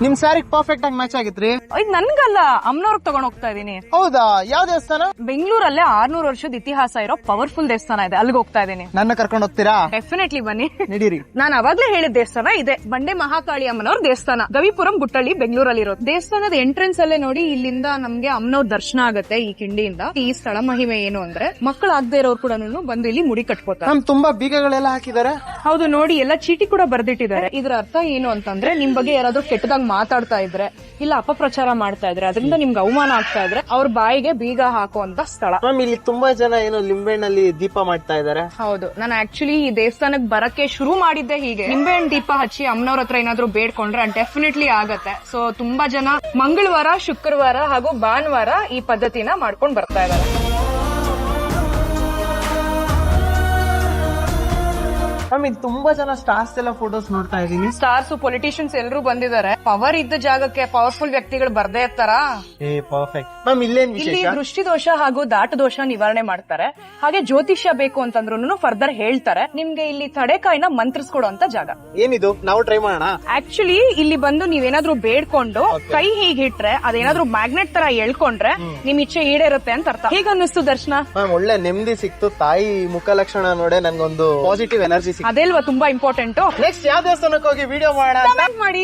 ನಿಮ್ ಸ್ಯಾರಿಗೆ ಪರ್ಫೆಕ್ಟ್ ಆಗಿ ಮ್ಯಾಚ್ ಆಗಿತ್ರಿ. ಇದು ನನ್ಗಲ್ಲ, ಅಮ್ಮನವ್ರಿಗೆ ತಗೊಂಡ್ ಹೋಗ್ತಾ ಇದೀನಿ. ಹೌದಾ? ಯಾವ ದೇವಸ್ಥಾನ? ಬೆಂಗಳೂರಲ್ಲೇ 600 ವರ್ಷದ ಇತಿಹಾಸ ಇರೋ ಪವರ್ಫುಲ್ ದೇವಸ್ಥಾನ ಇದೆ, ಅಲ್ಲಿಗೆ ಹೋಗ್ತಾ ಇದೀನಿ. ನನ್ನ ಕರ್ಕೊಂಡು ಹೋಗ್ತೀರಾ? ಡೆಫಿನೆಟ್ಲಿ ಬನ್ನಿ. ನಡೀರಿ. ನಾನು ಅವಾಗ್ಲೇ ಹೇಳಿದ ದೇವಸ್ಥಾನ ಇದೆ, ಬಂಡೆ ಮಹಾಕಾಳಿ ಅಮ್ಮನವ್ರ ದೇವಸ್ಥಾನ, ಗವಿಪುರಂ ಗುಟ್ಟಳ್ಳಿ, ಬೆಂಗಳೂರಲ್ಲಿ ಇರೋದು. ದೇವಸ್ಥಾನದ ಎಂಟ್ರೆನ್ಸ್ ಅಲ್ಲೇ ನೋಡಿ, ಇಲ್ಲಿಂದ ನಮ್ಗೆ ಅಮ್ಮನವ್ರ ದರ್ಶನ ಆಗತ್ತೆ ಈ ಕಿಂಡಿಯಿಂದ. ಈ ಸ್ಥಳ ಮಹಿಮೆ ಏನು ಅಂದ್ರೆ, ಮಕ್ಕಳು ಆಗದೆ ಇರೋರು ಕೂಡ ಬಂದು ಇಲ್ಲಿ ಮುಡಿ ಕಟ್ಕೋತಾರೆ. ತುಂಬಾ ಬೀಗಗಳೆಲ್ಲ ಹಾಕಿದ್ದಾರೆ. ಹೌದು, ನೋಡಿ ಎಲ್ಲ ಚೀಟಿ ಕೂಡ ಬರ್ದಿಟ್ಟಿದ್ದಾರೆ. ಇದ್ರ ಅರ್ಥ ಏನು ಅಂತಂದ್ರೆ, ನಿಮ್ ಬಗ್ಗೆ ಯಾರಾದ್ರೂ ಕೆಟ್ಟದಾಗ ಮಾತಾಡ್ತಾ ಇದ್ರೆ, ಇಲ್ಲ ಅಪಪ್ರಚಾರ ಮಾಡ್ತಾ ಇದ್ರೆ, ಅದರಿಂದ ನಿಮ್ಗೆ ಅವಮಾನ ಆಗ್ತಾ ಇದ್ರೆ ಅವ್ರ ಬಾಯಿಗೆ ಬೀಗ ಹಾಕುವಂತ ಸ್ಥಳ. ಇಲ್ಲಿ ತುಂಬಾ ಜನ ಏನು ಲಿಂಬೆಹಣ್ಣಲ್ಲಿ ದೀಪ ಮಾಡ್ತಾ ಇದ್ದಾರೆ. ಹೌದು, ನಾನು ಆಕ್ಚುಲಿ ಈ ದೇವಸ್ಥಾನಕ್ಕೆ ಬರಕ್ಕೆ ಶುರು ಮಾಡಿದ್ದೆ ಹೀಗೆ. ನಿಂಬೆಹಣ್ಣು ದೀಪ ಹಚ್ಚಿ ಅಮ್ಮನವ್ರ ಹತ್ರ ಏನಾದ್ರು ಬೇಡ್ಕೊಂಡ್ರೆ ಡೆಫಿನೆಟ್ಲಿ ಆಗತ್ತೆ. ಸೊ ತುಂಬಾ ಜನ ಮಂಗಳವಾರ, ಶುಕ್ರವಾರ ಹಾಗೂ ಭಾನುವಾರ ಈ ಪದ್ಧತಿನ ಮಾಡ್ಕೊಂಡ್ ಬರ್ತಾ ಇದ್ದಾರೆ. ತುಂಬಾ ಜನ ಸ್ಟಾರ್ಸ್ ಎಲ್ಲ ಫೋಟೋಸ್ ನೋಡ್ತಾ ಇದೀನಿ. ಸ್ಟಾರ್ಸ್, ಪೊಲಿಟಿಷಿಯನ್ಸ್ ಎಲ್ಲರೂ ಬಂದಿದ್ದಾರೆ. ಪವರ್ ಇದ್ದ ಜಾಗಕ್ಕೆ ಪವರ್ಫುಲ್ ವ್ಯಕ್ತಿಗಳು ಬರ್ದೇ ಇರ್ತಾರ. Perfect ma'am. ಇಲ್ಲೇನ್ ಇಲ್ಲಿ ವಿಶೇಷ? ದೃಷ್ಟಿ ದೋಷ ಹಾಗೂ ದಾಟ ದೋಷ ನಿವಾರಣೆ ಮಾಡ್ತಾರೆ. ಹಾಗೆ ಜ್ಯೋತಿಷ್ಯ ಬೇಕು ಅಂತಂದ್ರು ಫರ್ದರ್ ಹೇಳ್ತಾರೆ. ನಿಮ್ಗೆ ಇಲ್ಲಿ ತಡೆಕಾಯಿನ ಮಂತ್ರಿಸ್ಕೊಡುವಂತ ಜಾಗ. ಏನಿದು? ನಾವು ಟ್ರೈ ಮಾಡೋಣ. ಆಕ್ಚುಲಿ ಇಲ್ಲಿ ಬಂದು ನೀವೇನಾದ್ರೂ ಬೇಡ್ಕೊಂಡು ಕೈ ಹೀಗಿಟ್ರೆ, ಅದೇನಾದ್ರೂ ಮ್ಯಾಗ್ನೆಟ್ ತರ ಎಳ್ಕೊಂಡ್ರೆ ನಿಮ್ ಇಚ್ಛೆ ಈಡೇರುತ್ತೆ ಅಂತ ಅರ್ಥ. ಹೇಗ ಅನ್ನಿಸ್ತು ದರ್ಶನ? ಮ್ಯಾಮ್ ಒಳ್ಳೆ ನೆಮ್ಮದಿ ಸಿಕ್ತು. ತಾಯಿ ಮುಖ ಲಕ್ಷಣ ನೋಡೆ ನನ್ಗೊಂದು ಪಾಸಿಟಿವ್ ಎನರ್ಜಿ ಸಿಕ್ತು. ಅದೆಲ್ವಾ ತುಂಬಾ ಇಂಪಾರ್ಟೆಂಟ್. ನೆಕ್ಸ್ಟ್ ಯಾವ ದೇವಸ್ಥಾನಕ್ಕೆ ಹೋಗಿ ವಿಡಿಯೋ ಮಾಡೋಣ ಮಾಡಿ.